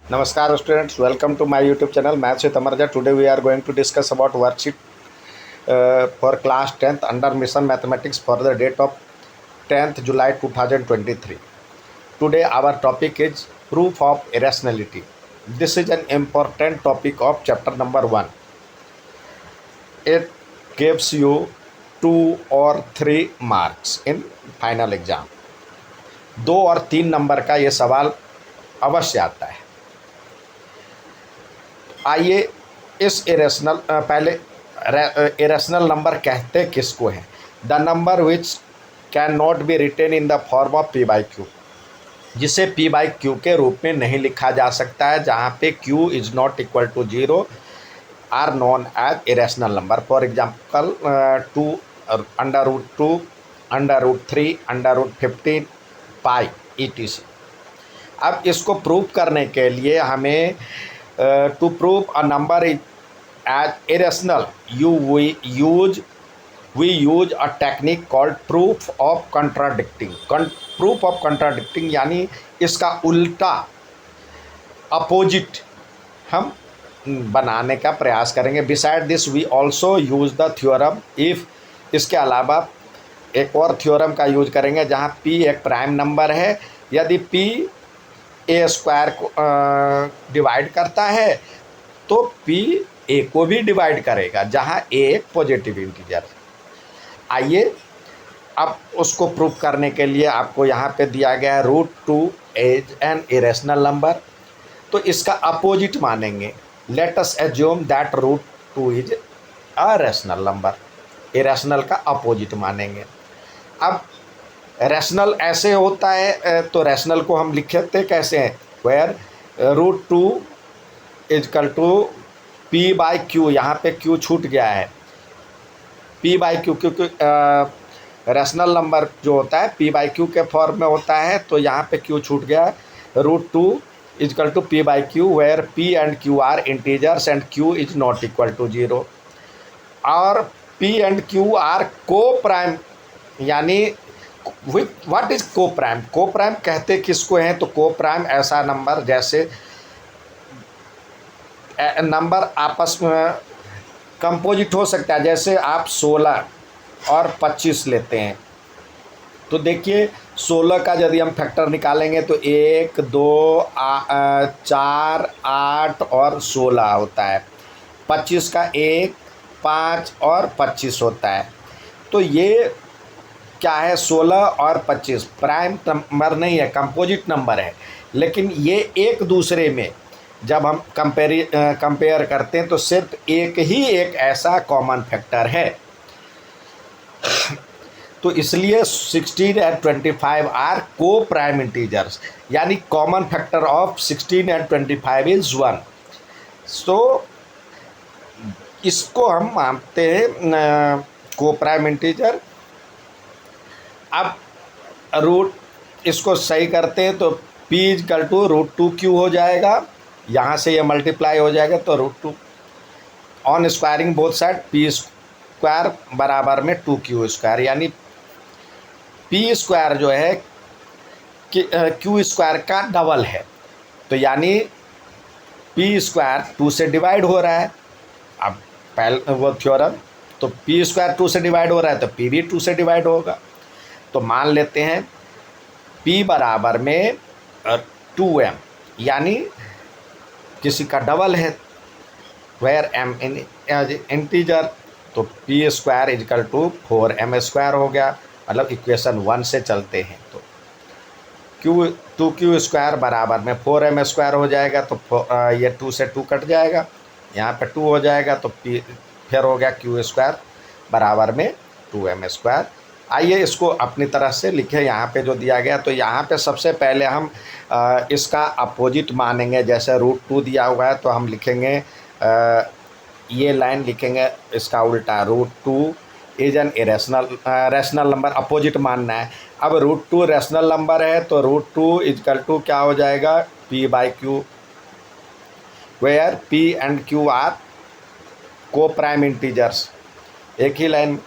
Namaskar students, welcome to my YouTube channel Maths with Amarja. Today we are going to discuss about worksheet for class 10th under Mission Mathematics for the date of 10th July 2023. Today our topic is proof of irrationality. This is an important topic of chapter number 1. It gives you 2 or 3 marks in final exam. 2 और 3 number का ये सवाल अवश्य आता है। आइए इस irrational पहले इरेशनल नंबर कहते किसको हैं? The number which can not be written in the form of P by Q, जिसे पी बाई क्यू के रूप में नहीं लिखा जा सकता है, जहाँ पे Q is not equal to 0 or non as irrational number. For example 2 √2 √3 √15 pi ETC। अब इसको प्रूव करने के लिए हमें to prove a number is as irrational, we use a technique called proof of contradicting. Proof of contradicting यानी इसका उल्टा opposite हम बनाने का प्रयास करेंगे। Beside this we also use the theorem if, इसके अलावा एक और थ्योरम का यूज करेंगे जहाँ p एक प्राइम नंबर है। यदि p ए स्क्वायर को डिवाइड करता है तो पी ए को भी डिवाइड करेगा, जहाँ ए एक पॉजिटिव इंटीजर है। आइए अब उसको प्रूव करने के लिए आपको यहाँ पे दिया गया है √2 एज एन इरेशनल नंबर, तो इसका अपोजिट मानेंगे। Let us assume that √2 is a rational number, irrational का अपोजिट मानेंगे। अब रैशनल ऐसे होता है, तो रैशनल को हम लिखते कैसे हैं? Where √2 is equal to p by q, यहाँ पे क्यू छूट गया है, पी बाई क्यू, क्योंकि रैशनल नंबर जो होता है पी बाई क्यू के फॉर्म में होता है, तो यहाँ पे क्यू छूट गया। √2 is equal to p by q where p and q are integers and q is not equal to 0। और p and q are coprime, यानी what is coprime? Coprime कहते किसको हैं? तो को प्राइम ऐसा नंबर जैसे number आपस में कंपोजिट हो सकता है। जैसे आप 16 और 25 लेते हैं, तो देखिए 16 का यदि हम फैक्टर निकालेंगे तो 1 2 4 8 और 16 होता है। 25 का 1 5 और 25 होता है। तो ये क्या है? 16 और 25 प्राइम नंबर नहीं है, कंपोजिट नंबर है, लेकिन ये एक दूसरे में जब हम कंपेयर करते हैं तो सिर्फ एक ही एक ऐसा कॉमन फैक्टर है। तो इसलिए 16 and 25 are coprime integers, यानी common factor of 16 and 25 is 1। सो इसको हम मानते हैं को प्राइम इंटीजर। अब रूट इसको सही करते हैं तो p इजकल टू √2q हो जाएगा, यहाँ से ये मल्टीप्लाई हो जाएगा, तो √2 on squaring both side p square बराबर में 2q², यानी p स्क्वायर जो है कि q स्क्वायर का डबल है, तो यानी p स्क्वायर 2 से डिवाइड हो रहा है। अब पहले वो थ्योरम, तो p स्क्वायर 2 से डिवाइड हो रहा है तो p भी 2 से डिवाइड होगा। तो मान लेते हैं p बराबर में 2m, यानी किसी का डबल है, वेयर m इंटीजर, तो p square is equal to 4m² हो गया। मतलब इक्वेशन 1 से चलते हैं तो q² बराबर में 4m² हो जाएगा, तो ये 2 से 2 कट जाएगा, यहाँ पे 2 हो जाएगा, तो p फिर हो गया q² बराबर में 2m²। आइए इसको अपनी तरह से लिखें यहाँ पे जो दिया गया। तो यहाँ पे सबसे पहले हम इसका अपोजिट मानेंगे। जैसे √2 दिया हुआ है तो हम लिखेंगे ये लाइन लिखेंगे इसका उल्टा, √2 is N rational number, opposite मानना है। अब √2 रैशनल नंबर है तो √2 इजकल टू क्या हो जाएगा? p by q, where p and q are coprime integers, एक ही लाइन।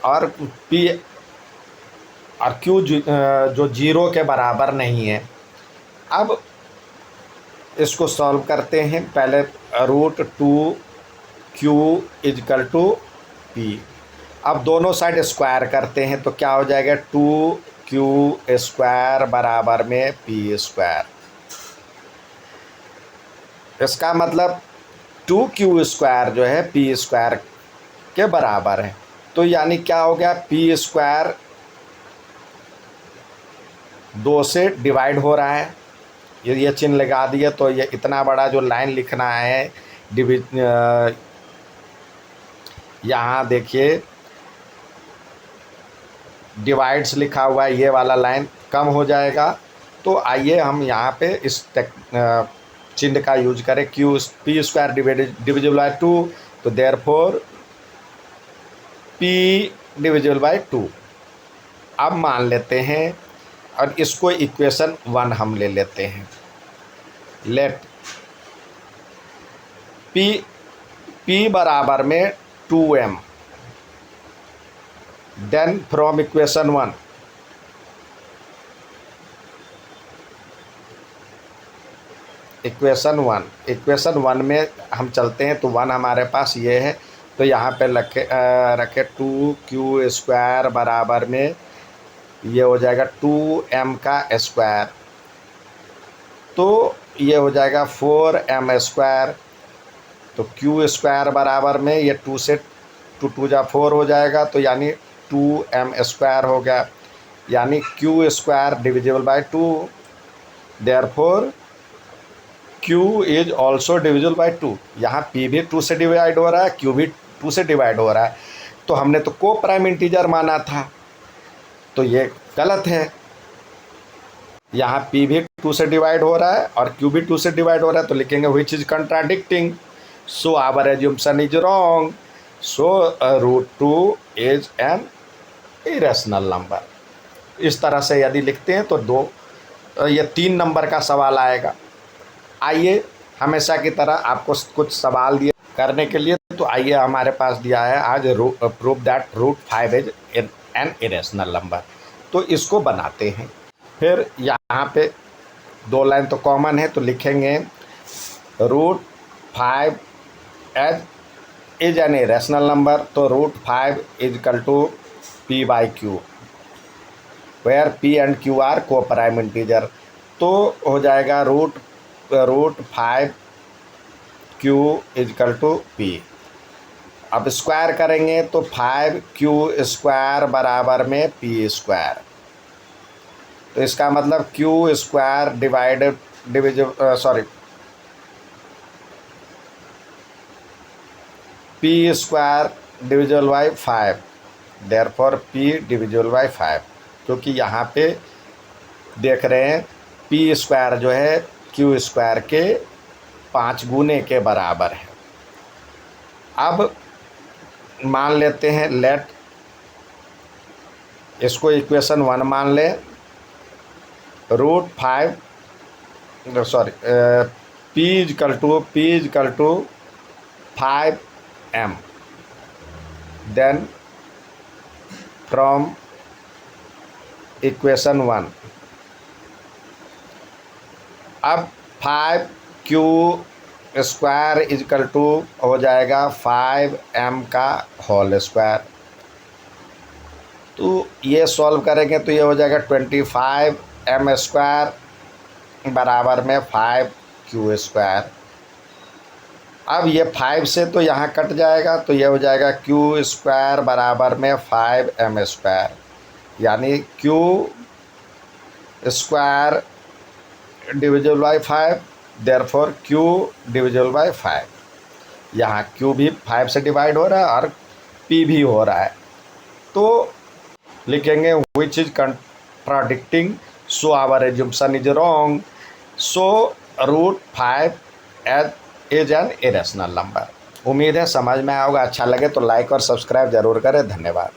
और p और q जो 0 के बराबर नहीं है। अब इसको सॉल्व करते हैं। पहले root 2q is equal to p। अब दोनों साइड स्क्वायर करते हैं तो क्या हो जाएगा, 2q स्क्वायर बराबर में p स्क्वायर। इसका मतलब 2q स्क्वायर जो है p स्क्वायर के बराबर है। तो यानी क्या हो गया, p स्क्वायर 2 से डिवाइड हो रहा है, ये चिन्ह लगा दिए। तो ये इतना बड़ा जो लाइन लिखना है यहाँ देखिए डिवाइड्स लिखा हुआ है, ये वाला लाइन कम हो जाएगा। तो आइए हम यहाँ पे इस चिन्ह का यूज करें, p स्क्वायर डिविजिबल बाय 2, तो देयरफॉर p डिविजिबल बाय 2। अब मान लेते हैं और इसको इक्वेशन 1 हम ले लेते हैं। लेट p बराबर में 2m, then from equation 1 equation 1 में हम चलते हैं। तो 1 हमारे पास ये है, तो यहाँ पे रखे 2q स्क्वायर बराबर में ये हो जाएगा 2m का स्क्वायर, तो ये हो जाएगा 4m स्क्वायर। तो q स्क्वायर बराबर में ये 2 से 2 जा 4 हो जाएगा, तो यानी 2m स्क्वायर हो गया। यानी q square divisible by 2, therefore q is also divisible by 2। यहाँ p भी 2 से डिवाइड हो रहा है, q भी 2 से डिवाइड हो रहा है। तो हमने तो को प्राइम इंटीजर माना था, तो ये गलत है। यहाँ p भी 2 से डिवाइड हो रहा है और q भी 2 से डिवाइड हो रहा है, तो लिखेंगे which is contradicting, so our assumption is wrong, so root 2 is an irrational number. इस तरह से यदि लिखते हैं तो ये 3 नंबर का सवाल आएगा। आइए हमेशा की तरह आपको कुछ सवाल दिए करने के लिए, तो आइए हमारे पास दिया है आज prove that root 5 is an irrational number. तो इसको बनाते हैं। फिर यहाँ पे 2 लाइन तो कॉमन है, तो लिखेंगे root 5 as is an irrational number, तो root 5 equal to p by q, where p and q are coprime integer. तो हो जाएगा root 5q equal to p। अब स्क्वायर करेंगे तो 5q स्क्वायर बराबर में p स्क्वायर। तो इसका मतलब q square p square divisible by 5, therefore p divisible by 5, क्योंकि यहाँ पे देख रहे हैं p स्क्वायर जो है q स्क्वायर के 5 गुने के बराबर है। अब मान लेते हैं, लेट इसको इक्वेशन 1 मान लें, root 5 p is equal to 5m, then from equation 1 अब 5q स्क्वायर इजकल टू हो जाएगा 5m का होल स्क्वायर। तो ये सॉल्व करेंगे तो ये हो जाएगा 25m स्क्वायर बराबर में 5q स्क्वायर। अब ये 5 से तो यहाँ कट जाएगा, तो ये हो जाएगा q स्क्वायर बराबर में 5m स्क्वायर, यानी q square divisible by 5, therefore q divisible by 5। यहाँ q भी 5 से डिवाइड हो रहा है और p भी हो रहा है, तो लिखेंगे which is contradicting, so our assumption is wrong, so root 5 is an irrational number. उम्मीद है समझ में आएगा। अच्छा लगे तो लाइक और सब्सक्राइब जरूर करें। धन्यवाद।